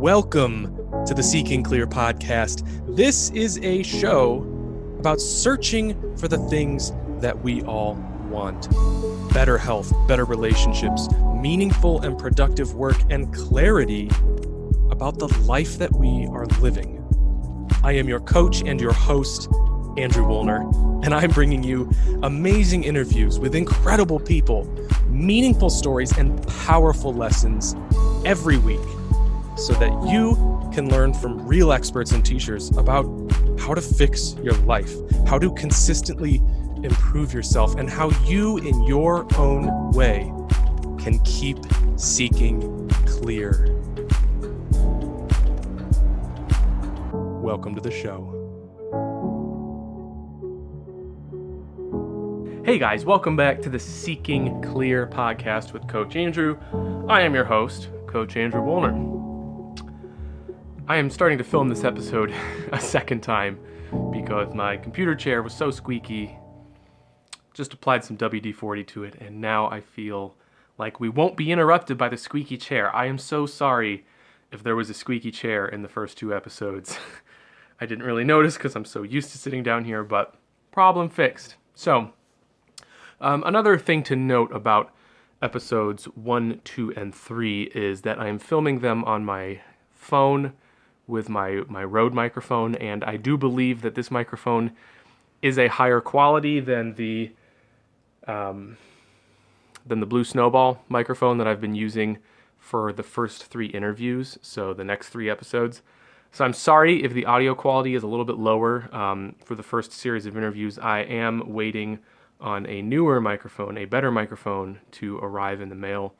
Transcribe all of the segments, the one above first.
Welcome to the Seeking Clear podcast. This is a show about searching for the things that we all want. Better health, better relationships, meaningful and productive work, and clarity about the life that we are living. I am your coach and your host, Andrew Wuellner, and I'm bringing you amazing interviews with incredible people, meaningful stories, and powerful lessons every week, so that you can learn from real experts and teachers about how to fix your life, how to consistently improve yourself, and how you, in your own way, can keep seeking clear. Welcome to the show. Hey guys, welcome back to the Seeking Clear podcast with Coach Andrew. I am your host, Coach Andrew Wuellner. I am starting to film this episode a second time because my computer chair was so squeaky. Just applied some WD-40 to it, and now I feel like we won't be interrupted by the squeaky chair. I am so sorry if there was a squeaky chair in the first two episodes. I didn't really notice because I'm so used to sitting down here, but problem fixed. So, another thing to note about episodes 1, 2, and 3 is that I am filming them on my phone with my Rode microphone, and I do believe that this microphone is a higher quality than the Blue Snowball microphone that I've been using for the first 3 interviews, so the next 3 episodes. So I'm sorry if the audio quality is a little bit lower for the first series of interviews. I am waiting on a newer microphone, a better microphone, to arrive in the mail.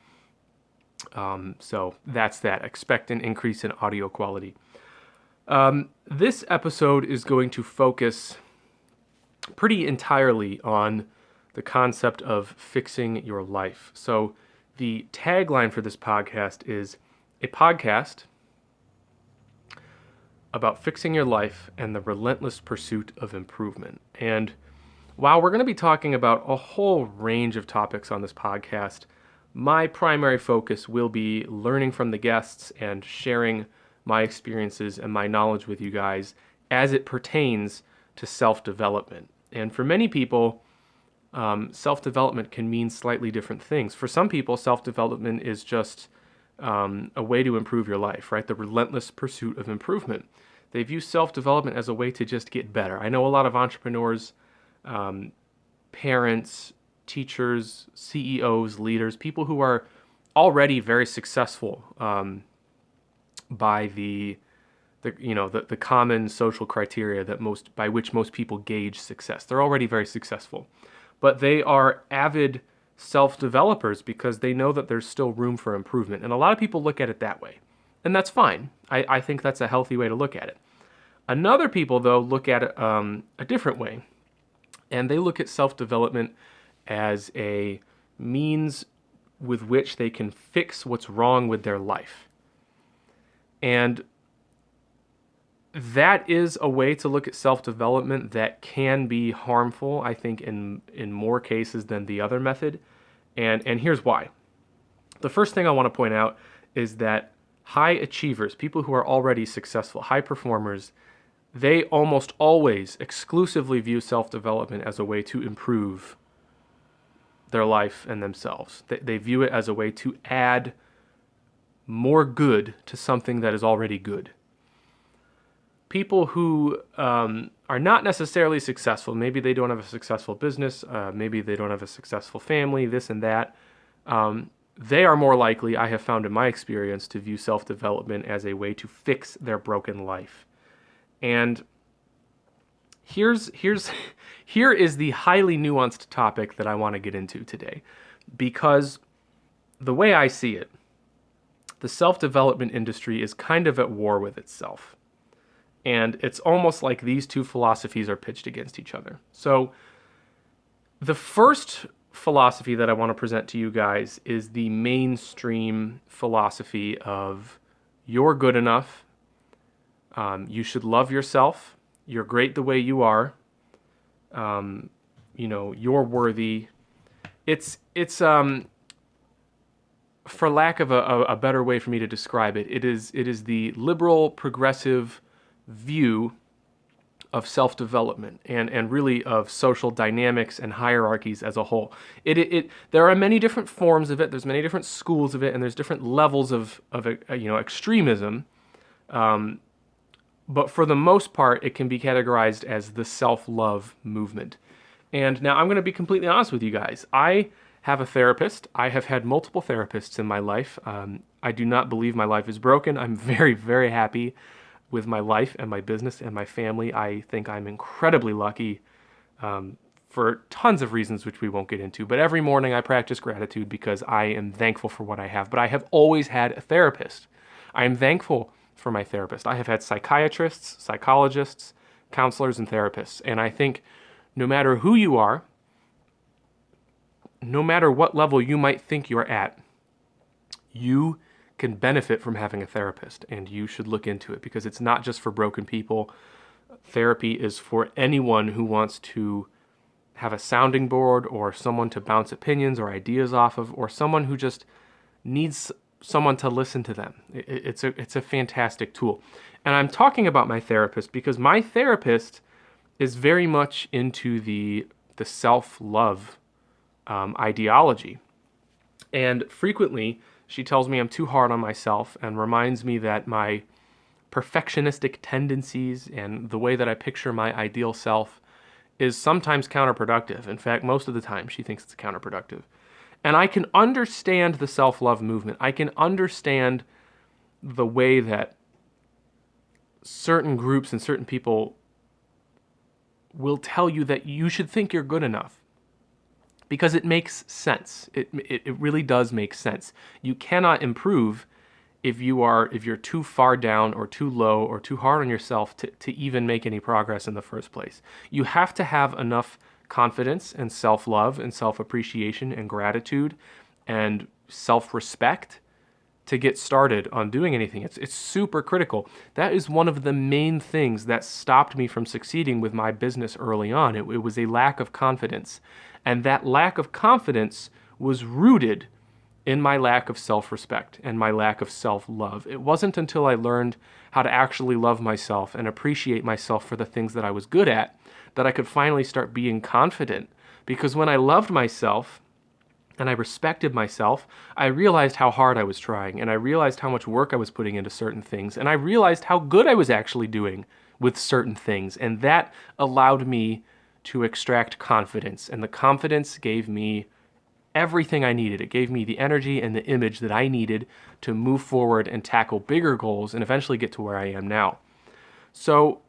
So that's that. Expect an increase in audio quality. This episode is going to focus pretty entirely on the concept of fixing your life. So the tagline for this podcast is a podcast about fixing your life and the relentless pursuit of improvement. And while we're going to be talking about a whole range of topics on this podcast, my primary focus will be learning from the guests and sharing my experiences and my knowledge with you guys as it pertains to self-development. And for many people, self-development can mean slightly different things. For some people, self-development is just a way to improve your life, right? The relentless pursuit of improvement. They view self-development as a way to just get better. I know a lot of entrepreneurs, parents, teachers, CEOs, leaders, people who are already very successful by the common social criteria by which most people gauge success. They're already very successful, but they are avid self-developers because they know that there's still room for improvement. And a lot of people look at it that way, and that's fine. I think that's a healthy way to look at it. Another people, though, look at it a different way, and they look at self-development as a means with which they can fix what's wrong with their life. And that is a way to look at self-development that can be harmful, I think, in more cases than the other method. And here's why. The first thing I want to point out is that high achievers, people who are already successful, high performers, they almost always exclusively view self-development as a way to improve their life and themselves. They view it as a way to add more good to something that is already good. People who are not necessarily successful, maybe they don't have a successful business, maybe they don't have a successful family, this and that, they are more likely, I have found in my experience, to view self-development as a way to fix their broken life. And here is the highly nuanced topic that I want to get into today, because the way I see it, the self-development industry is kind of at war with itself. And it's almost like these two philosophies are pitched against each other. So the first philosophy that I want to present to you guys is the mainstream philosophy of you're good enough, you should love yourself, you're great the way you are, you're worthy. It's for lack of a better way for me to describe it, it is the liberal progressive view of self-development and really of social dynamics and hierarchies as a whole. There are many different forms of it. There's many different schools of it, and there's different levels of extremism. But for the most part, it can be categorized as the self-love movement. And now I'm going to be completely honest with you guys. I have a therapist. I have had multiple therapists in my life. I do not believe my life is broken. I'm very, very happy with my life and my business and my family. I think I'm incredibly lucky for tons of reasons which we won't get into. But every morning I practice gratitude because I am thankful for what I have. But I have always had a therapist. I am thankful for my therapist. I have had psychiatrists, psychologists, counselors, and therapists. And I think no matter who you are, no matter what level you might think you're at, you can benefit from having a therapist, and you should look into it because it's not just for broken people. Therapy is for anyone who wants to have a sounding board or someone to bounce opinions or ideas off of, or someone who just needs someone to listen to them. It's a fantastic tool. And I'm talking about my therapist because my therapist is very much into the self-love ideology. And frequently, she tells me I'm too hard on myself and reminds me that my perfectionistic tendencies and the way that I picture my ideal self is sometimes counterproductive. In fact, most of the time, she thinks it's counterproductive. And I can understand the self-love movement. I can understand the way that certain groups and certain people will tell you that you should think you're good enough. Because it makes sense. It really does make sense. You cannot improve if you're too far down or too low or too hard on yourself to even make any progress in the first place. You have to have enough confidence and self-love and self-appreciation and gratitude and self-respect to get started on doing anything. It's super critical. That is one of the main things that stopped me from succeeding with my business early on. It was a lack of confidence. And that lack of confidence was rooted in my lack of self-respect and my lack of self-love. It wasn't until I learned how to actually love myself and appreciate myself for the things that I was good at that I could finally start being confident. Because when I loved myself and I respected myself, I realized how hard I was trying, and I realized how much work I was putting into certain things, and I realized how good I was actually doing with certain things. And that allowed me to extract confidence, and the confidence gave me everything I needed. It gave me the energy and the image that I needed to move forward and tackle bigger goals and eventually get to where I am now. So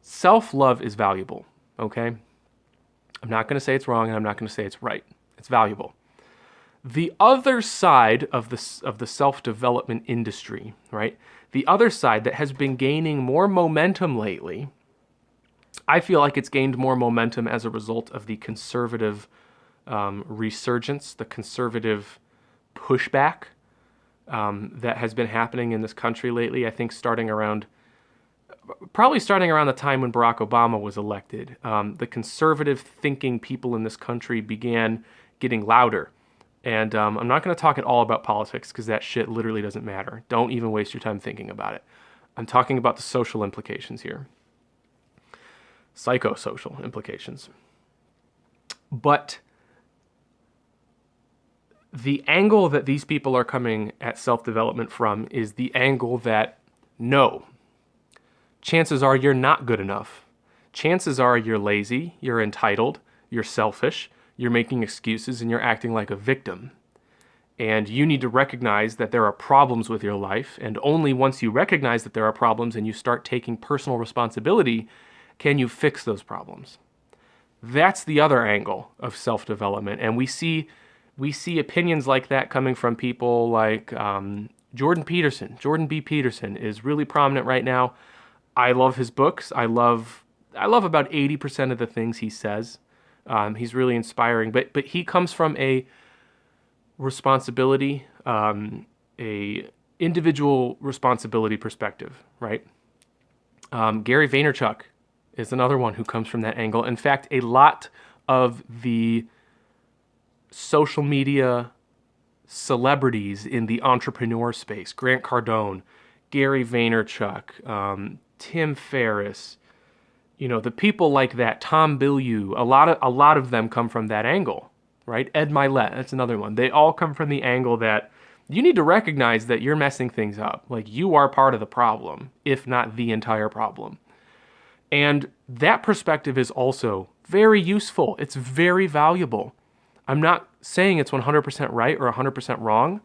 self-love is valuable, okay? I'm not going to say it's wrong, and I'm not going to say it's right. It's valuable. The other side of the self-development industry, right? The other side that has been gaining more momentum lately, I feel like it's gained more momentum as a result of the conservative resurgence, the conservative pushback that has been happening in this country lately. I think probably starting around the time when Barack Obama was elected, the conservative thinking people in this country began getting louder. And I'm not going to talk at all about politics because that shit literally doesn't matter. Don't even waste your time thinking about it. I'm talking about the social implications here. Psychosocial implications. But the angle that these people are coming at self-development from is the angle that, no, chances are you're not good enough. Chances are you're lazy, you're entitled, you're selfish, you're making excuses, and you're acting like a victim. And you need to recognize that there are problems with your life, and only once you recognize that there are problems and you start taking personal responsibility can you fix those problems. That's the other angle of self-development, and we see opinions like that coming from people like Jordan Peterson. Jordan B. Peterson is really prominent right now. I love his books. I love about 80% of the things he says. He's really inspiring, but he comes from a responsibility, a individual responsibility perspective, right? Gary Vaynerchuk is another one who comes from that angle. In fact, a lot of the social media celebrities in the entrepreneur space. Grant Cardone, Gary Vaynerchuk, Tim Ferriss, the people like that, Tom Bilyeu, a lot of them come from that angle, right? Ed Milet, that's another one. They all come from the angle that you need to recognize that you're messing things up. Like, you are part of the problem, if not the entire problem. And that perspective is also very useful. It's very valuable. I'm not saying it's 100% right or 100% wrong,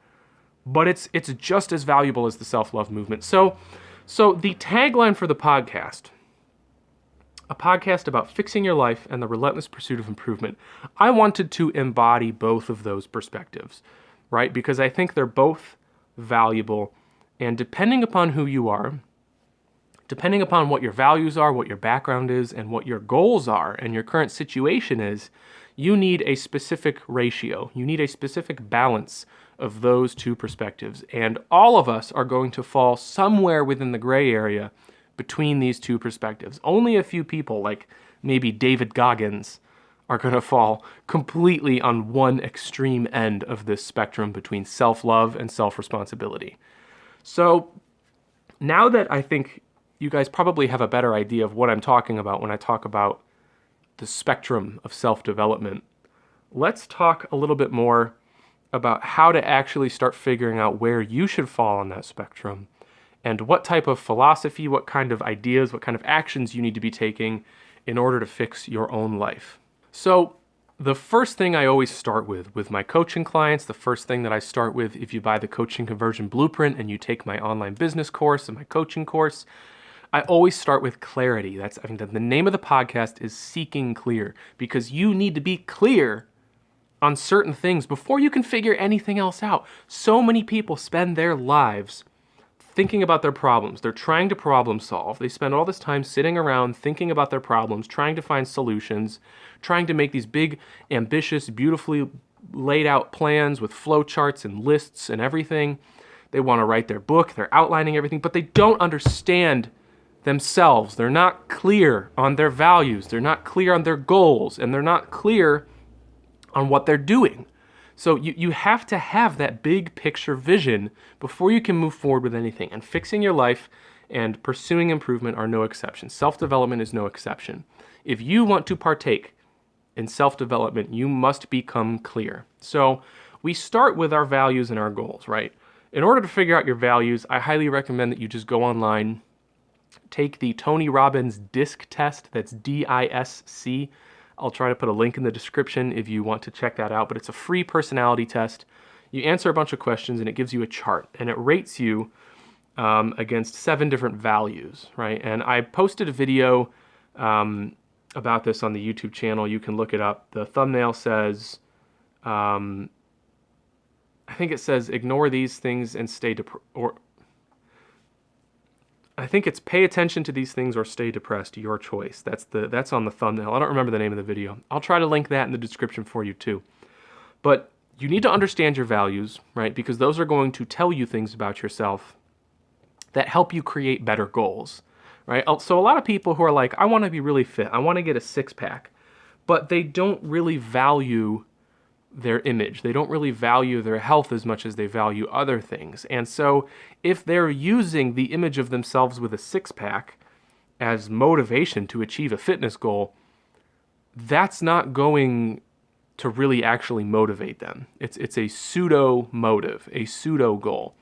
but it's just as valuable as the self-love movement. So the tagline for the podcast, a podcast about fixing your life and the relentless pursuit of improvement, I wanted to embody both of those perspectives, right? Because I think they're both valuable, and depending upon who you are, depending upon what your values are, what your background is, and what your goals are, and your current situation is, you need a specific ratio. You need a specific balance of those two perspectives. And all of us are going to fall somewhere within the gray area between these two perspectives. Only a few people, like maybe David Goggins, are going to fall completely on one extreme end of this spectrum between self-love and self-responsibility. So now that I think you guys probably have a better idea of what I'm talking about when I talk about the spectrum of self-development, let's talk a little bit more about how to actually start figuring out where you should fall on that spectrum and what type of philosophy, what kind of ideas, what kind of actions you need to be taking in order to fix your own life. So the first thing I always start with my coaching clients, the first thing that I start with if you buy the Coaching Conversion Blueprint and you take my online business course and my coaching course, I always start with clarity. The name of the podcast is Seeking Clear, because you need to be clear on certain things before you can figure anything else out. So many people spend their lives thinking about their problems. They're trying to problem solve. They spend all this time sitting around thinking about their problems, trying to find solutions, trying to make these big, ambitious, beautifully laid out plans with flowcharts and lists and everything. They want to write their book. They're outlining everything, but they don't understand themselves. They're not clear on their values. They're not clear on their goals, and they're not clear on what they're doing. So you have to have that big picture vision before you can move forward with anything. And fixing your life and pursuing improvement are no exception. Self-development is no exception. If you want to partake in self-development, you must become clear. So we start with our values and our goals, right? In order to figure out your values, I highly recommend that you just go online, take the Tony Robbins DISC test. That's DISC. I'll try to put a link in the description if you want to check that out, but it's a free personality test. You answer a bunch of questions and it gives you a chart, and it rates you against 7 different values, right? And I posted a video about this on the YouTube channel. You can look it up. The thumbnail says, I think it says, ignore these things and stay I think it's pay attention to these things or stay depressed, your choice. That's on the thumbnail. I don't remember the name of the video. I'll try to link that in the description for you too. But you need to understand your values, right? Because those are going to tell you things about yourself that help you create better goals, right? So a lot of people who are like, I want to be really fit. I want to get a 6-pack, but they don't really value their image. They don't really value their health as much as they value other things. And so if they're using the image of themselves with a 6-pack as motivation to achieve a fitness goal, that's not going to really actually motivate them. It's a pseudo motive, a pseudo goal.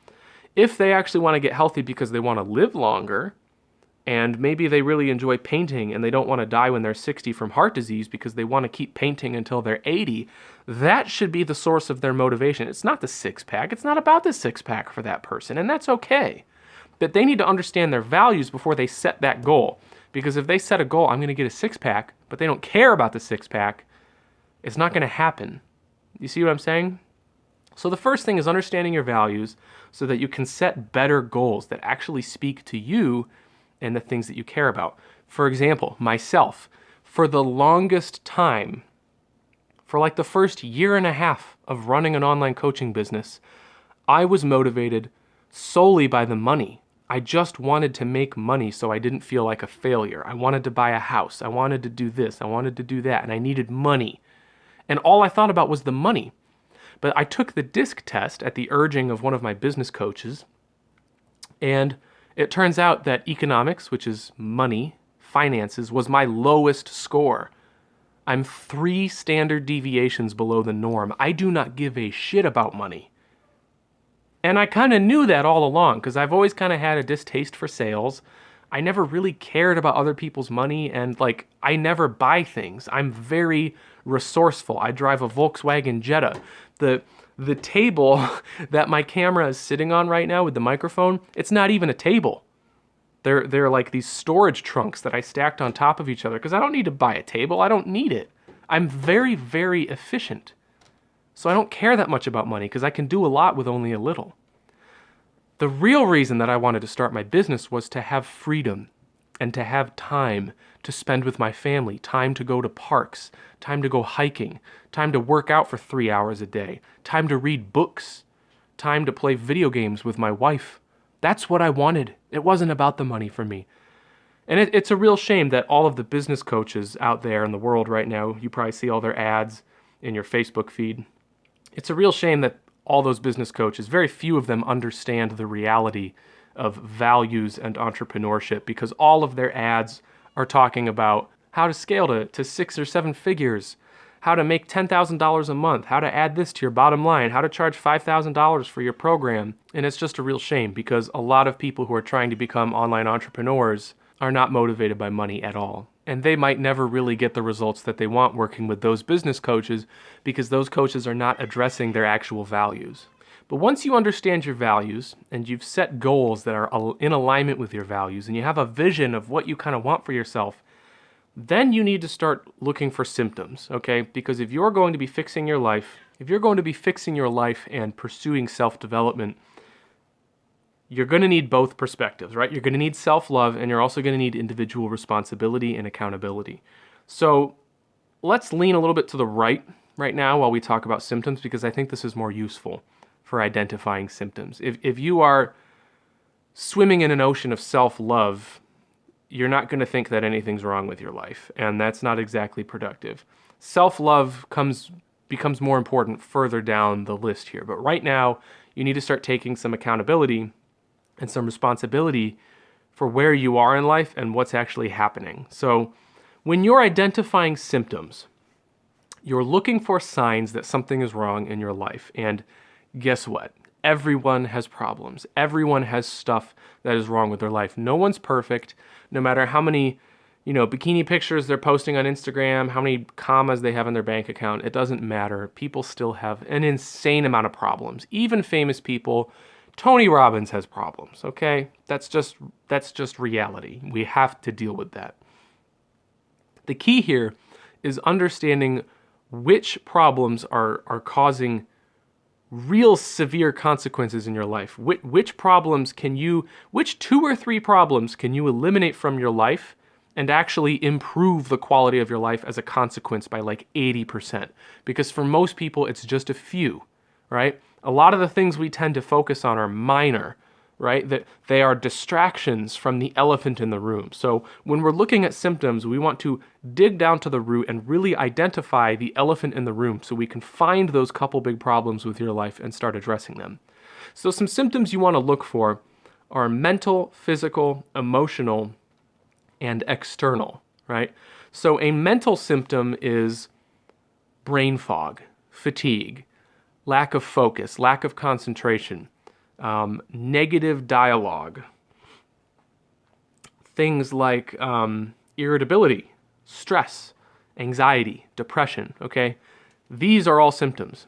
If they actually want to get healthy because they want to live longer, and maybe they really enjoy painting and they don't want to die when they're 60 from heart disease because they want to keep painting until they're 80, that should be the source of their motivation. It's not the 6-pack. It's not about the 6-pack for that person, and that's okay. But they need to understand their values before they set that goal. Because if they set a goal, I'm going to get a 6-pack, but they don't care about the 6-pack, it's not going to happen. You see what I'm saying? So the first thing is understanding your values so that you can set better goals that actually speak to you and the things that you care about. For example, myself, for the longest time, for like the first 1.5 years of running an online coaching business, I was motivated solely by the money. I just wanted to make money so I didn't feel like a failure. I wanted to buy a house. I wanted to do this. I wanted to do that. And I needed money. And all I thought about was the money. But I took the DISC test at the urging of one of my business coaches. And it turns out that economics, which is money, finances, was my lowest score. I'm 3 standard deviations below the norm. I do not give a shit about money. And I kind of knew that all along because I've always kind of had a distaste for sales. I never really cared about other people's money, and I never buy things. I'm very resourceful. I drive a Volkswagen Jetta. The table that my camera is sitting on right now with the microphone, it's not even a table. They're like these storage trunks that I stacked on top of each other because I don't need to buy a table. I don't need it. I'm very, very efficient. So I don't care that much about money because I can do a lot with only a little. The real reason that I wanted to start my business was to have freedom and to have time to spend with my family, time to go to parks, time to go hiking, time to work out for 3 hours a day, time to read books, time to play video games with my wife. That's what I wanted. It wasn't about the money for me. And it's a real shame that all of the business coaches out there in the world right now, you probably see all their ads in your Facebook feed. It's a real shame that all those business coaches, very few of them understand the reality of values and entrepreneurship because all of their ads are talking about how to scale to 6 or 7 figures, how to make $10,000 a month, how to add this to your bottom line, how to charge $5,000 for your program. And it's just a real shame because a lot of people who are trying to become online entrepreneurs are not motivated by money at all. And they might never really get the results that they want working with those business coaches because those coaches are not addressing their actual values. But once you understand your values and you've set goals that are in alignment with your values and you have a vision of what you kind of want for yourself, then you need to start looking for symptoms, okay? Because if you're going to be fixing your life, and pursuing self-development, you're going to need both perspectives, right? You're going to need self-love and you're also going to need individual responsibility and accountability. So let's lean a little bit to the right now while we talk about symptoms because I think this is more useful for identifying symptoms. If you are swimming in an ocean of self-love, you're not going to think that anything's wrong with your life, and that's not exactly productive. Self-love becomes more important further down the list here, but right now you need to start taking some accountability and some responsibility for where you are in life and what's actually happening. So when you're identifying symptoms, you're looking for signs that something is wrong in your life. And guess what? Everyone has problems. Everyone has stuff that is wrong with their life. No one's perfect, no matter how many, bikini pictures they're posting on Instagram, how many commas they have in their bank account. It doesn't matter. People still have an insane amount of problems. Even famous people. Tony Robbins has problems, okay? That's just reality. We have to deal with that. The key here is understanding which problems are causing real severe consequences in your life. Which 2 or 3 problems can you eliminate from your life and actually improve the quality of your life as a consequence by 80%? Because for most people, it's just a few, right? A lot of the things we tend to focus on are minor, right? That they are distractions from the elephant in the room. So when we're looking at symptoms, we want to dig down to the root and really identify the elephant in the room so we can find those couple big problems with your life and start addressing them. So some symptoms you want to look for are mental, physical, emotional, and external, right? So a mental symptom is brain fog, fatigue, lack of focus, lack of concentration, negative dialogue, things like irritability, stress, anxiety, depression, okay? These are all symptoms,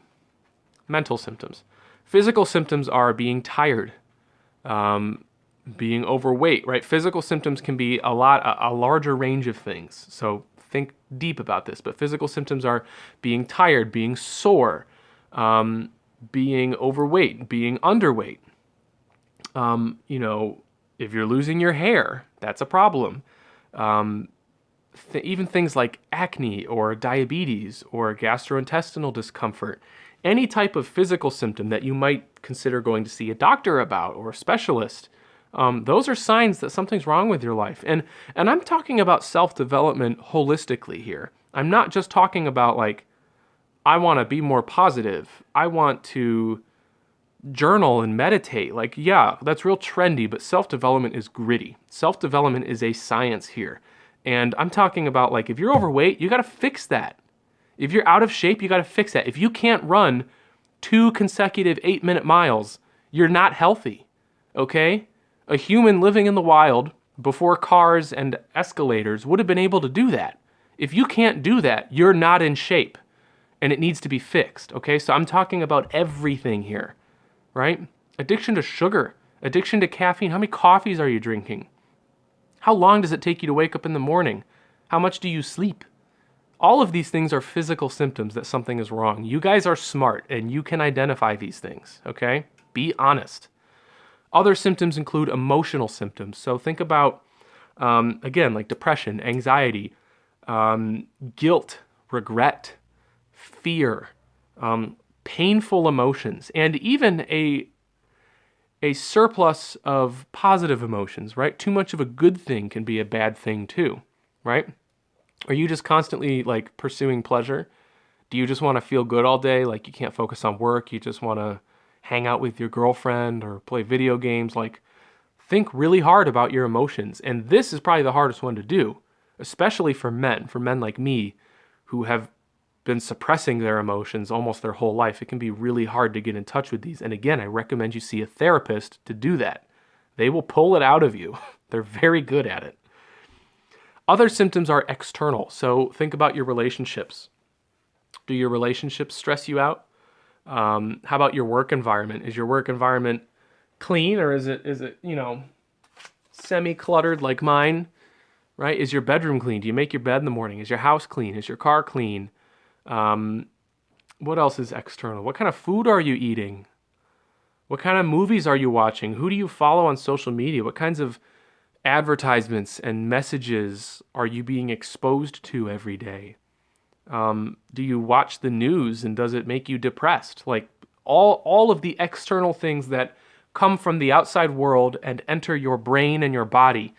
mental symptoms. Physical symptoms are being tired, being overweight, right? Physical symptoms can be a larger range of things. So think deep about this, but physical symptoms are being tired, being sore, being overweight, being underweight. If you're losing your hair, that's a problem. Even things like acne or diabetes or gastrointestinal discomfort, any type of physical symptom that you might consider going to see a doctor about or a specialist, those are signs that something's wrong with your life. And I'm talking about self-development holistically here. I'm not just talking about like, I want to be more positive. I want to journal and meditate. Like, yeah, that's real trendy, but self-development is gritty. Self-development is a science here. And I'm talking about like, if you're overweight, you got to fix that. If you're out of shape, you got to fix that. If you can't run 2 consecutive 8-minute miles, you're not healthy, okay? A human living in the wild before cars and escalators would have been able to do that. If you can't do that, you're not in shape, and it needs to be fixed, okay? So I'm talking about everything here, right? Addiction to sugar, addiction to caffeine. How many coffees are you drinking? How long does it take you to wake up in the morning? How much do you sleep? All of these things are physical symptoms that something is wrong. You guys are smart and you can identify these things, okay? Be honest. Other symptoms include emotional symptoms. So think about, again, like depression, anxiety, guilt, regret, fear, painful emotions, and even a surplus of positive emotions, right? Too much of a good thing can be a bad thing too, right? Are you just constantly like pursuing pleasure? Do you just want to feel good all day? Like you can't focus on work. You just want to hang out with your girlfriend or play video games. Like think really hard about your emotions. And this is probably the hardest one to do, especially for men like me who have been suppressing their emotions almost their whole life. It can be really hard to get in touch with these. And again, I recommend you see a therapist to do that. They will pull it out of you. They're very good at it. Other symptoms are external. So think about your relationships. Do your relationships stress you out? How about your work environment? Is your work environment clean, or is it semi-cluttered like mine? Right? Is your bedroom clean? Do you make your bed in the morning? Is your house clean? Is your car clean? What else is external? What kind of food are you eating? What kind of movies are you watching? Who do you follow on social media? What kinds of advertisements and messages are you being exposed to every day? Do you watch the news and does it make you depressed? Like all of the external things that come from the outside world and enter your brain and your body,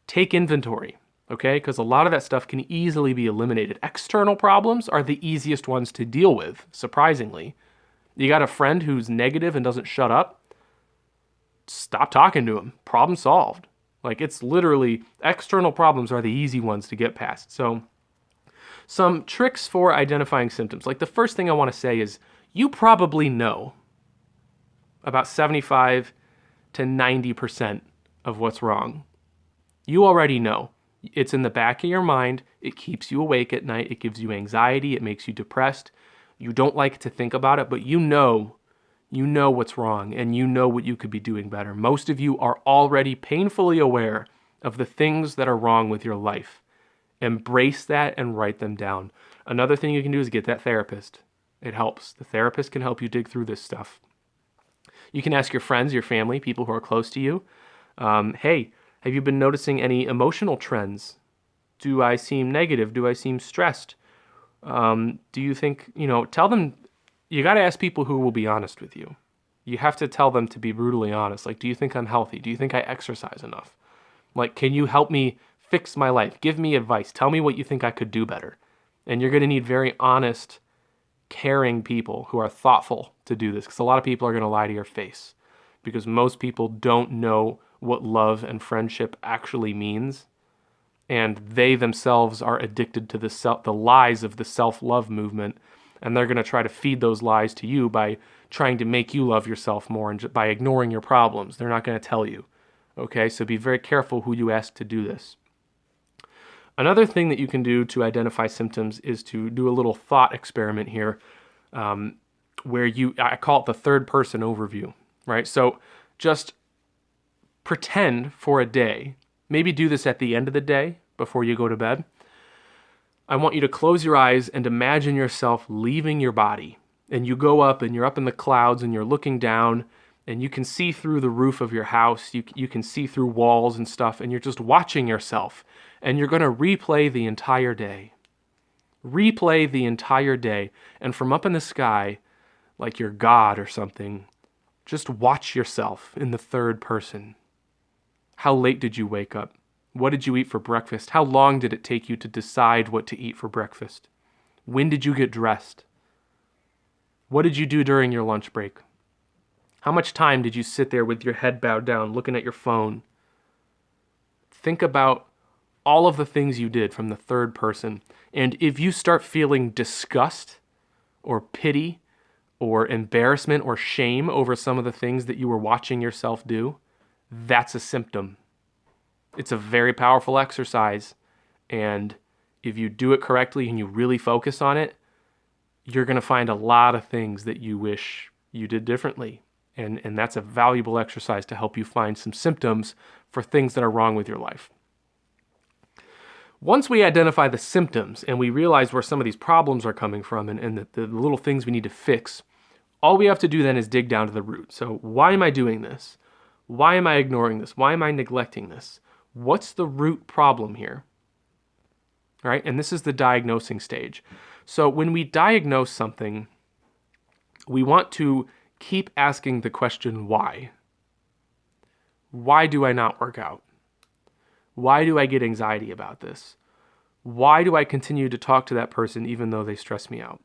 take inventory, okay? Because a lot of that stuff can easily be eliminated. External problems are the easiest ones to deal with, surprisingly. You got a friend who's negative and doesn't shut up? Stop talking to him. Problem solved. Like it's literally, external problems are the easy ones to get past. So some tricks for identifying symptoms. Like the first thing I want to say is you probably know about 75 to 90% of what's wrong. You already know. It's in the back of your mind. It keeps you awake at night. It gives you anxiety. It makes you depressed. You don't like to think about it, but you know what's wrong and you know what you could be doing better. Most of you are already painfully aware of the things that are wrong with your life. Embrace that and write them down. Another thing you can do is get that therapist. It helps. The therapist can help you dig through this stuff. You can ask your friends, your family, people who are close to you, hey, have you been noticing any emotional trends? Do I seem negative? Do I seem stressed? Do you think, tell them. You got to ask people who will be honest with you. You have to tell them to be brutally honest. Like, do you think I'm healthy? Do you think I exercise enough? Like, can you help me fix my life? Give me advice. Tell me what you think I could do better. And you're going to need very honest, caring people who are thoughtful to do this, because a lot of people are going to lie to your face, because most people don't know what love and friendship actually means. And they themselves are addicted to the lies of the self-love movement. And they're going to try to feed those lies to you by trying to make you love yourself more and by ignoring your problems. They're not going to tell you. Okay, so be very careful who you ask to do this. Another thing that you can do to identify symptoms is to do a little thought experiment here, where I call it the third person overview, right? So just pretend for a day, maybe do this at the end of the day before you go to bed. I want you to close your eyes and imagine yourself leaving your body. And you go up and you're up in the clouds and you're looking down and you can see through the roof of your house. You can see through walls and stuff, and you're just watching yourself. And you're going to replay the entire day. Replay the entire day. And from up in the sky, like you're God or something, just watch yourself in the third person. How late did you wake up? What did you eat for breakfast? How long did it take you to decide what to eat for breakfast? When did you get dressed? What did you do during your lunch break? How much time did you sit there with your head bowed down, looking at your phone? Think about all of the things you did from the third person. And if you start feeling disgust or pity or embarrassment or shame over some of the things that you were watching yourself do, that's a symptom. It's a very powerful exercise. And if you do it correctly and you really focus on it, you're going to find a lot of things that you wish you did differently. And that's a valuable exercise to help you find some symptoms for things that are wrong with your life. Once we identify the symptoms and we realize where some of these problems are coming from and the little things we need to fix, all we have to do then is dig down to the root. So why am I doing this? Why am I ignoring this? Why am I neglecting this? What's the root problem here? All right, and this is the diagnosing stage. So when we diagnose something, we want to keep asking the question, why? Why do I not work out? Why do I get anxiety about this? Why do I continue to talk to that person even though they stress me out?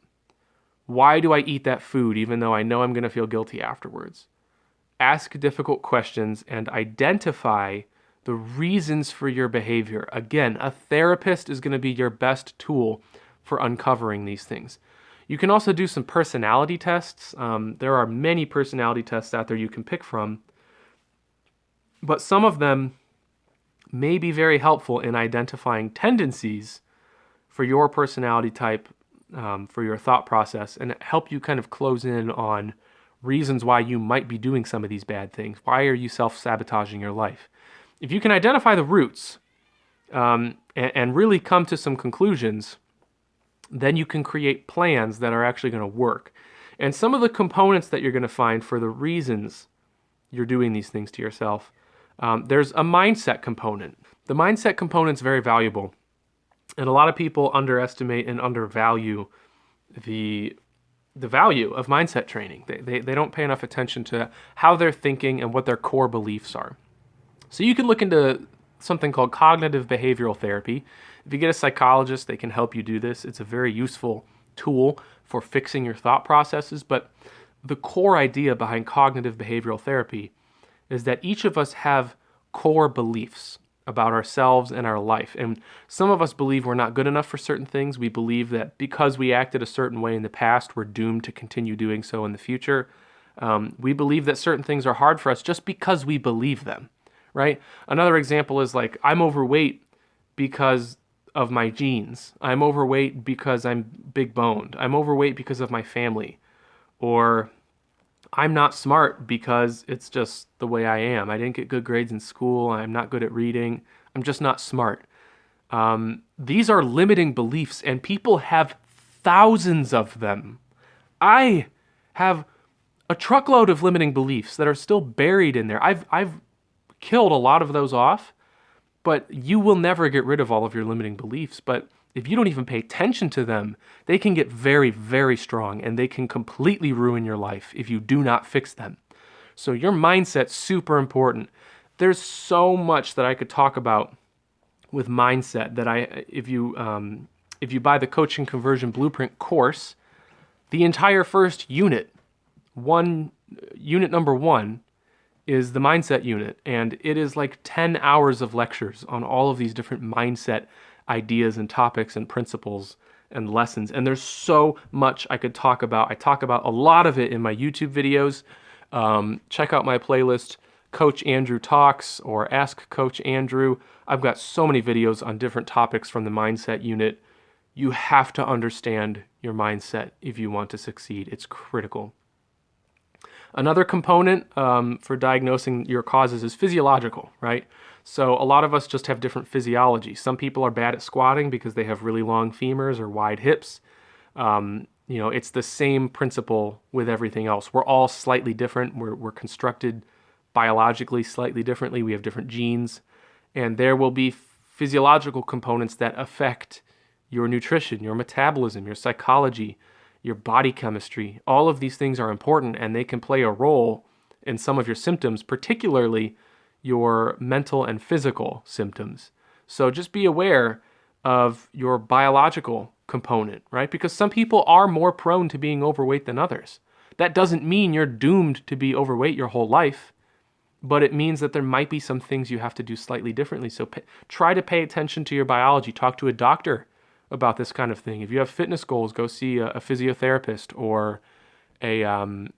Why do I eat that food even though I know I'm going to feel guilty afterwards? Ask difficult questions and identify the reasons for your behavior. Again, a therapist is going to be your best tool for uncovering these things. You can also do some personality tests. There are many personality tests out there you can pick from, but some of them may be very helpful in identifying tendencies for your personality type, for your thought process, and help you kind of close in on reasons why you might be doing some of these bad things. Why are you self-sabotaging your life? If you can identify the roots and really come to some conclusions, then you can create plans that are actually going to work. And some of the components that you're going to find for the reasons you're doing these things to yourself, there's a mindset component. The mindset component's very valuable. And a lot of people underestimate and undervalue the value of mindset training. They don't pay enough attention to how they're thinking and what their core beliefs are. So you can look into something called cognitive behavioral therapy. If you get a psychologist, they can help you do this. It's a very useful tool for fixing your thought processes. But the core idea behind cognitive behavioral therapy is that each of us have core beliefs about ourselves and our life. And some of us believe we're not good enough for certain things. We believe that because we acted a certain way in the past, we're doomed to continue doing so in the future. We believe that certain things are hard for us just because we believe them, right? Another example is like, I'm overweight because of my genes. I'm overweight because I'm big boned. I'm overweight because of my family. Or I'm not smart because it's just the way I am. I didn't get good grades in school. I'm not good at reading. I'm just not smart. These are limiting beliefs, and people have thousands of them. I have a truckload of limiting beliefs that are still buried in there. I've killed a lot of those off, but you will never get rid of all of your limiting beliefs. But if you don't even pay attention to them, they can get very, very strong, and they can completely ruin your life if you do not fix them. So your mindset's super important. There's so much that I could talk about with mindset that if you buy the Coaching Conversion Blueprint course, the entire first unit number one, is the mindset unit, and it is like 10 hours of lectures on all of these different mindset ideas and topics and principles and lessons. And there's so much I could talk about. I talk about a lot of it in my YouTube videos. Check out my playlist, Coach Andrew Talks or Ask Coach Andrew. I've got so many videos on different topics from the mindset unit. You have to understand your mindset if you want to succeed. It's critical. Another component for diagnosing your causes is physiological, right? So a lot of us just have different physiology. Some people are bad at squatting because they have really long femurs or wide hips. It's the same principle with everything else. We're all slightly different. We're constructed biologically slightly differently. We have different genes. And there will be physiological components that affect your nutrition, your metabolism, your psychology, your body chemistry. All of these things are important, and they can play a role in some of your symptoms, particularly your mental and physical symptoms. So just be aware of your biological component, right? Because some people are more prone to being overweight than others. That doesn't mean you're doomed to be overweight your whole life, but it means that there might be some things you have to do slightly differently. So try to pay attention to your biology. Talk to a doctor about this kind of thing. If you have fitness goals, go see a physiotherapist or a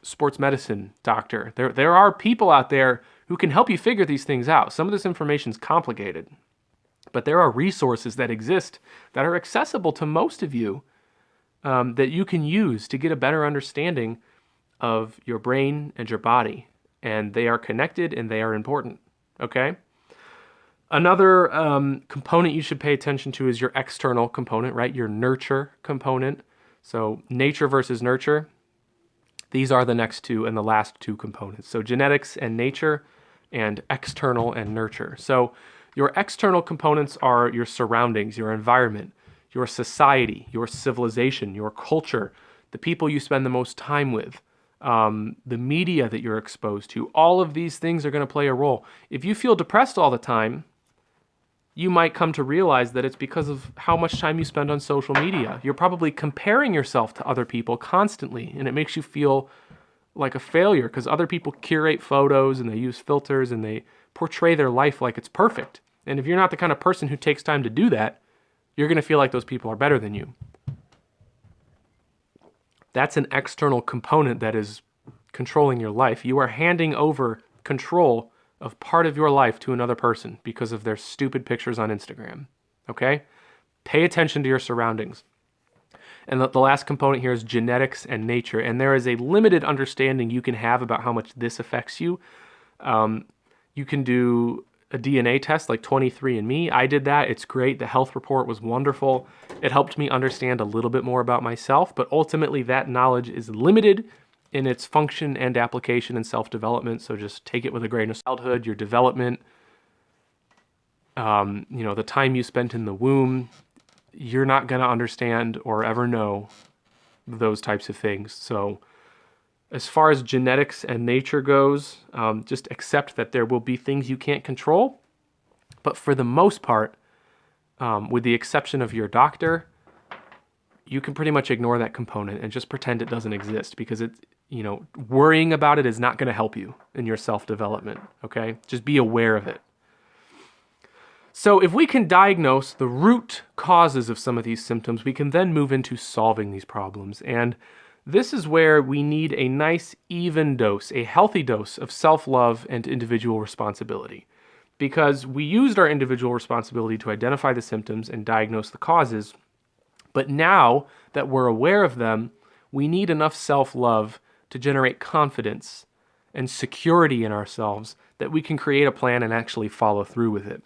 sports medicine doctor. There are people out there who can help you figure these things out. Some of this information is complicated, but there are resources that exist that are accessible to most of you that you can use to get a better understanding of your brain and your body. And they are connected and they are important, okay? Another component you should pay attention to is your external component, right? Your nurture component. So nature versus nurture. These are the next two and the last two components. So genetics and nature, and external and nurture. So your external components are your surroundings, your environment, your society, your civilization, your culture, the people you spend the most time with, the media that you're exposed to. All of these things are going to play a role. If you feel depressed all the time, you might come to realize that it's because of how much time you spend on social media. You're probably comparing yourself to other people constantly, and it makes you feel like a failure because other people curate photos and they use filters and they portray their life like it's perfect. And if you're not the kind of person who takes time to do that, you're going to feel like those people are better than you. That's an external component that is controlling your life. You are handing over control of part of your life to another person because of their stupid pictures on Instagram, okay? Pay attention to your surroundings. And the last component here is genetics and nature, and there is a limited understanding you can have about how much this affects you. You can do a DNA test like 23andMe. I did that. It's great. The health report was wonderful. It helped me understand a little bit more about myself, but ultimately that knowledge is limited in its function and application and self-development. So just take it with a grain of childhood, your development, the time you spent in the womb. You're not going to understand or ever know those types of things. So as far as genetics and nature goes, just accept that there will be things you can't control. But for the most part, with the exception of your doctor, you can pretty much ignore that component and just pretend it doesn't exist because worrying about it is not going to help you in your self-development, okay? Just be aware of it. So if we can diagnose the root causes of some of these symptoms, we can then move into solving these problems. And this is where we need a nice, even dose, a healthy dose of self-love and individual responsibility. Because we used our individual responsibility to identify the symptoms and diagnose the causes, but now that we're aware of them, we need enough self-love to generate confidence and security in ourselves that we can create a plan and actually follow through with it.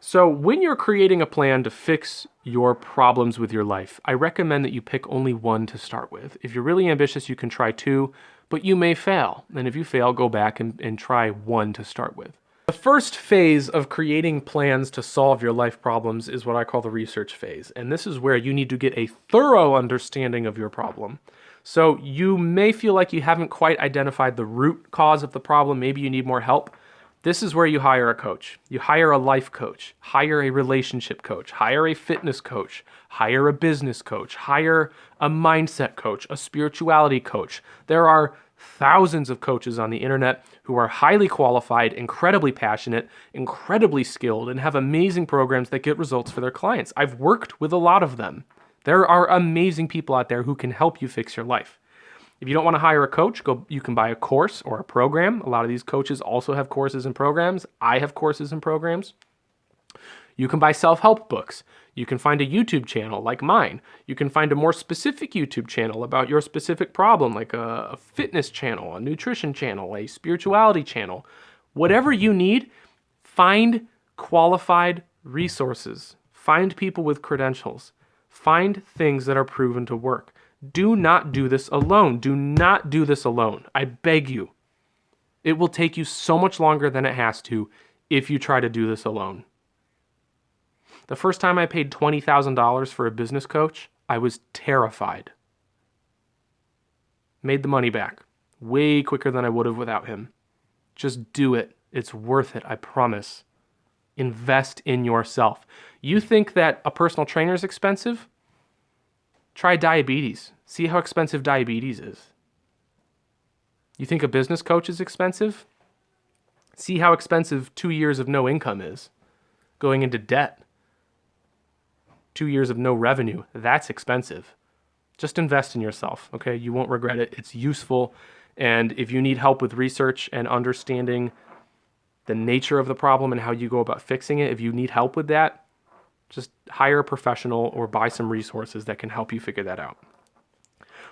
So when you're creating a plan to fix your problems with your life, I recommend that you pick only one to start with. If you're really ambitious, you can try two, but you may fail. And if you fail, go back and try one to start with. The first phase of creating plans to solve your life problems is what I call the research phase. And this is where you need to get a thorough understanding of your problem. So you may feel like you haven't quite identified the root cause of the problem. Maybe you need more help. This is where you hire a coach. You hire a life coach, hire a relationship coach, hire a fitness coach, hire a business coach, hire a mindset coach, a spirituality coach. There are thousands of coaches on the internet who are highly qualified, incredibly passionate, incredibly skilled, and have amazing programs that get results for their clients. I've worked with a lot of them. There are amazing people out there who can help you fix your life. If you don't want to hire a coach, you can buy a course or a program. A lot of these coaches also have courses and programs. I have courses and programs. You can buy self-help books. You can find a YouTube channel like mine. You can find a more specific YouTube channel about your specific problem, like a fitness channel, a nutrition channel, a spirituality channel. Whatever you need, find qualified resources. Find people with credentials. Find things that are proven to work. Do not do this alone. Do not do this alone. I beg you. It will take you so much longer than it has to if you try to do this alone. The first time I paid $20,000 for a business coach, I was terrified. Made the money back way quicker than I would have without him. Just do it. It's worth it, I promise. Invest in yourself. You think that a personal trainer is expensive? Try diabetes. See how expensive diabetes is. You think a business coach is expensive? See how expensive 2 years of no income is. Going into debt. 2 years of no revenue. That's expensive. Just invest in yourself, okay? You won't regret it. It's useful. And if you need help with research and understanding the nature of the problem and how you go about fixing it, if you need help with that, just hire a professional or buy some resources that can help you figure that out.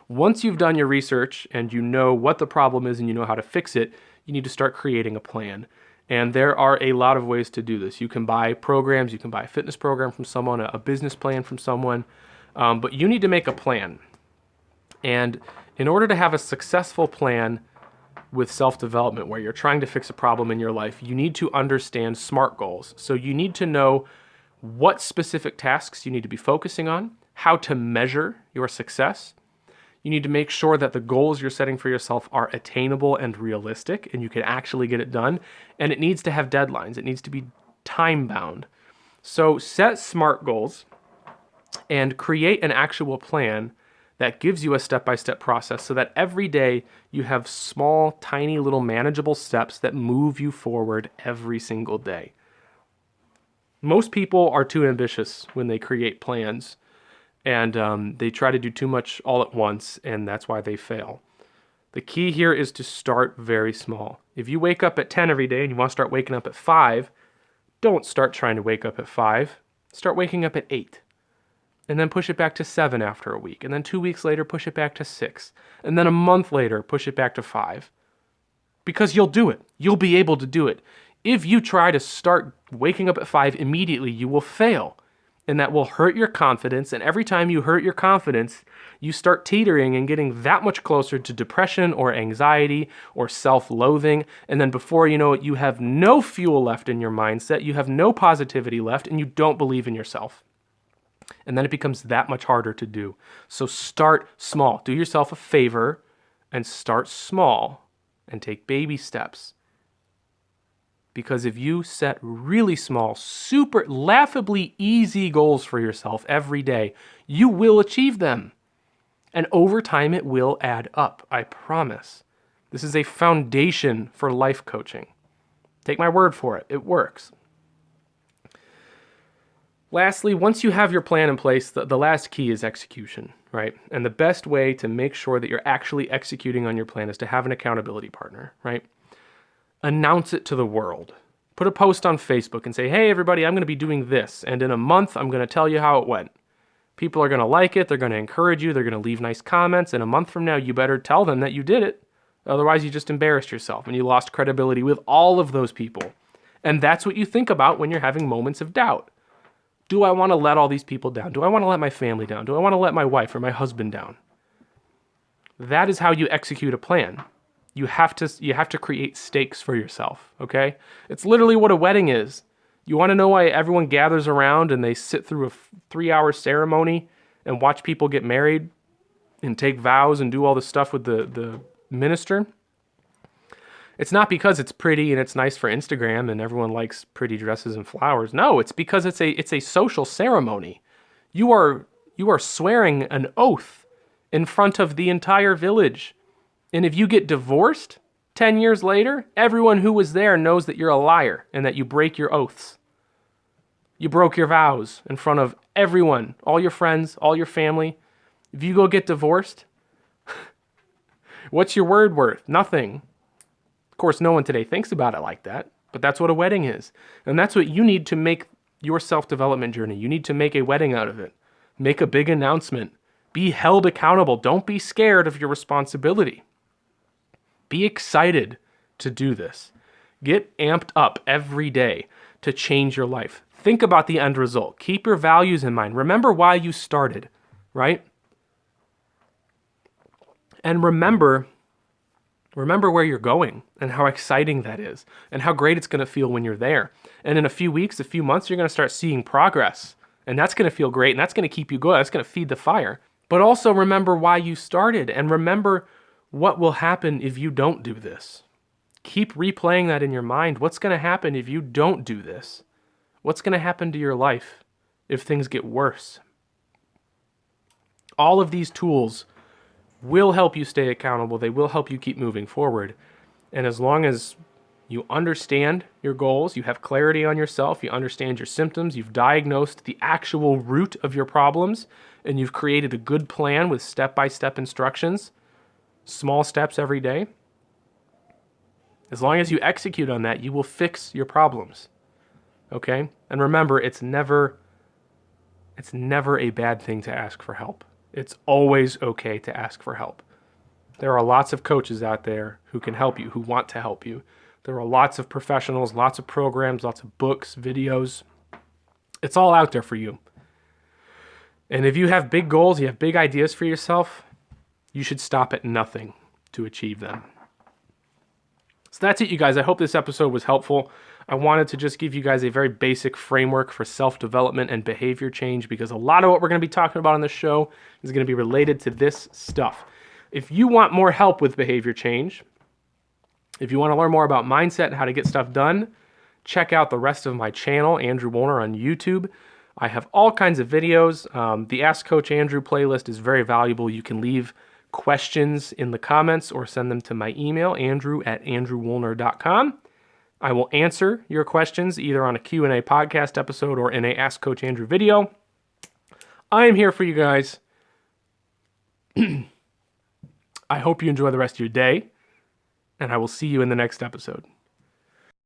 Once you've done your research and you know what the problem is and you know how to fix it, you need to start creating a plan. And there are a lot of ways to do this. You can buy programs, you can buy a fitness program from someone, a business plan from someone, but you need to make a plan. And in order to have a successful plan with self-development where you're trying to fix a problem in your life, you need to understand SMART goals. So you need to know what specific tasks you need to be focusing on, how to measure your success. You need to make sure that the goals you're setting for yourself are attainable and realistic and you can actually get it done. And it needs to have deadlines. It needs to be time-bound. So set SMART goals and create an actual plan that gives you a step-by-step process so that every day you have small, tiny, little manageable steps that move you forward every single day. Most people are too ambitious when they create plans, and they try to do too much all at once, and that's why they fail. The key here is to start very small. If you wake up at 10 every day and you want to start waking up at 5, don't start trying to wake up at 5. Start waking up at 8. And then push it back to 7 after a week. And then 2 weeks later, push it back to 6. And then a month later, push it back to 5. Because you'll do it. You'll be able to do it. If you try to start waking up at 5 immediately, you will fail. And that will hurt your confidence. And every time you hurt your confidence, you start teetering and getting that much closer to depression or anxiety or self-loathing. And then before you know it, you have no fuel left in your mindset. You have no positivity left, and you don't believe in yourself. And then it becomes that much harder to do. So start small. Do yourself a favor and start small and take baby steps. Because if you set really small, super laughably easy goals for yourself every day, you will achieve them. And over time, it will add up. I promise. This is a foundation for life coaching. Take my word for it. It works. Lastly, once you have your plan in place, the last key is execution, right? And the best way to make sure that you're actually executing on your plan is to have an accountability partner, right? Announce it to the world. Put a post on Facebook and say, hey, everybody, I'm going to be doing this. And in a month, I'm going to tell you how it went. People are going to like it. They're going to encourage you. They're going to leave nice comments. And a month from now, you better tell them that you did it. Otherwise, you just embarrassed yourself and you lost credibility with all of those people. And that's what you think about when you're having moments of doubt. Do I want to let all these people down? Do I want to let my family down? Do I want to let my wife or my husband down? That is how you execute a plan. You have to create stakes for yourself, okay? It's literally what a wedding is. You want to know why everyone gathers around and they sit through a 3-hour ceremony and watch people get married and take vows and do all this stuff with the minister? It's not because it's pretty and it's nice for Instagram and everyone likes pretty dresses and flowers. No, it's because it's a social ceremony. You are swearing an oath in front of the entire village. And if you get divorced 10 years later, everyone who was there knows that you're a liar and that you break your oaths. You broke your vows in front of everyone, all your friends, all your family. If you go get divorced, what's your word worth? Nothing. Of course, no one today thinks about it like that, but that's what a wedding is. And that's what you need to make your self-development journey. You need to make a wedding out of it. Make a big announcement. Be held accountable. Don't be scared of your responsibility. Be excited to do this. Get amped up every day to change your life. Think about the end result. Keep your values in mind. Remember why you started, right? And remember where you're going and how exciting that is and how great it's going to feel when you're there. And in a few weeks, a few months, you're going to start seeing progress. And that's going to feel great and that's going to keep you going. That's going to feed the fire. But also remember why you started and remember what will happen if you don't do this. Keep replaying that in your mind. What's going to happen if you don't do this? What's going to happen to your life if things get worse? All of these tools will help you stay accountable. They will help you keep moving forward. And as long as you understand your goals, you have clarity on yourself, you understand your symptoms, you've diagnosed the actual root of your problems, and you've created a good plan with step-by-step instructions, small steps every day, as long as you execute on that, you will fix your problems. Okay? And remember, it's never a bad thing to ask for help. It's always okay to ask for help. There are lots of coaches out there who can help you, who want to help you. There are lots of professionals, lots of programs, lots of books, videos. It's all out there for you. And if you have big goals, you have big ideas for yourself, you should stop at nothing to achieve them. So that's it, you guys. I hope this episode was helpful. I wanted to just give you guys a very basic framework for self-development and behavior change, because a lot of what we're going to be talking about on this show is going to be related to this stuff. If you want more help with behavior change, if you want to learn more about mindset and how to get stuff done, check out the rest of my channel, Andrew Wuellner, on YouTube. I have all kinds of videos. The Ask Coach Andrew playlist is very valuable. You can leave questions in the comments or send them to my email, andrew@andrewwuellner.com. I will answer your questions either on a Q&A podcast episode or in a Ask Coach Andrew video. I am here for you guys. I hope you enjoy the rest of your day, and I will see you in the next episode.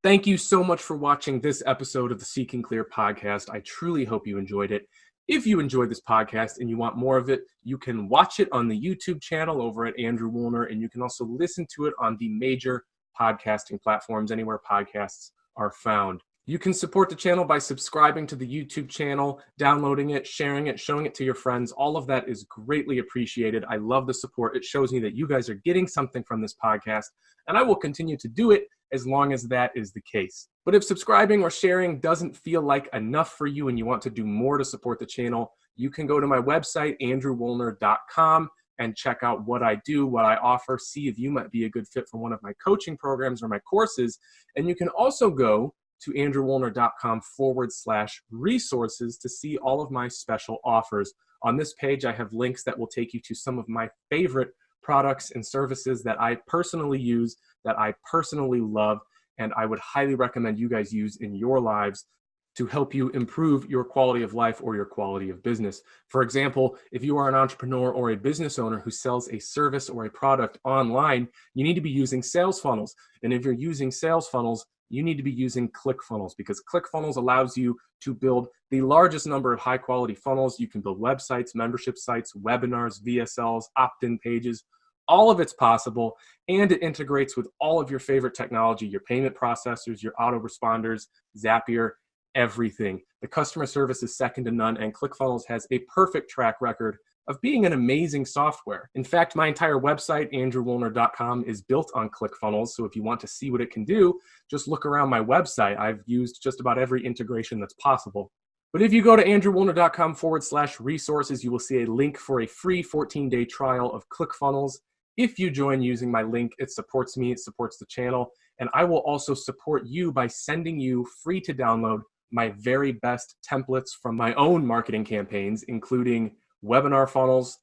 Thank you so much for watching this episode of the Seeking Clear podcast. I truly hope you enjoyed it. If you enjoyed this podcast and you want more of it, you can watch it on the YouTube channel over at Andrew Wuellner, and you can also listen to it on the major podcasting platforms, anywhere podcasts are found. You can support the channel by subscribing to the YouTube channel, downloading it, sharing it, showing it to your friends. All of that is greatly appreciated. I love the support. It shows me that you guys are getting something from this podcast, and I will continue to do it as long as that is the case. But if subscribing or sharing doesn't feel like enough for you and you want to do more to support the channel, you can go to my website, andrewwuellner.com, and check out what I do, what I offer, see if you might be a good fit for one of my coaching programs or my courses. And you can also go to andrewwuellner.com/resources to see all of my special offers. On this page, I have links that will take you to some of my favorite products and services that I personally use, that I personally love, and I would highly recommend you guys use in your lives to help you improve your quality of life or your quality of business. For example, if you are an entrepreneur or a business owner who sells a service or a product online, you need to be using sales funnels. And if you're using sales funnels, you need to be using ClickFunnels, because ClickFunnels allows you to build the largest number of high quality funnels. You can build websites, membership sites, webinars, VSLs, opt-in pages. All of it's possible, and it integrates with all of your favorite technology, your payment processors, your autoresponders, Zapier, everything. The customer service is second to none, and ClickFunnels has a perfect track record of being an amazing software. In fact, my entire website, andrewwuellner.com, is built on ClickFunnels, so if you want to see what it can do, just look around my website. I've used just about every integration that's possible. But if you go to andrewwuellner.com/resources, you will see a link for a free 14-day trial of ClickFunnels. If you join using my link, it supports me, it supports the channel, and I will also support you by sending you free to download my very best templates from my own marketing campaigns, including webinar funnels,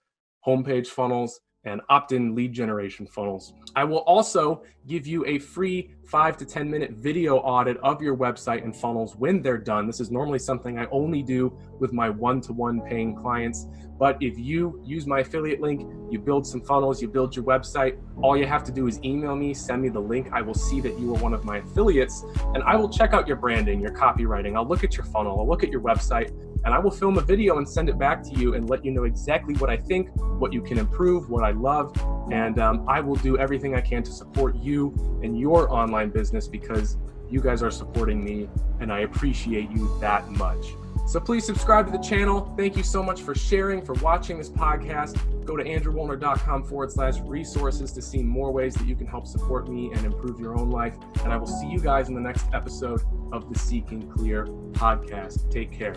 homepage funnels, and opt-in lead generation funnels. I will also give you a free 5 to 10 minute video audit of your website and funnels when they're done. This is normally something I only do with my one-to-one paying clients. But if you use my affiliate link, you build some funnels, you build your website, all you have to do is email me, send me the link. I will see that you are one of my affiliates, and I will check out your branding, your copywriting. I'll look at your funnel, I'll look at your website, and I will film a video and send it back to you and let you know exactly what I think, what you can improve, what I love, and I will do everything I can to support you and your online business, because you guys are supporting me and I appreciate you that much. So please subscribe to the channel. Thank you so much for sharing, for watching this podcast. Go to andrewwuellner.com/resources to see more ways that you can help support me and improve your own life. And I will see you guys in the next episode of the Seeking Clear podcast. Take care.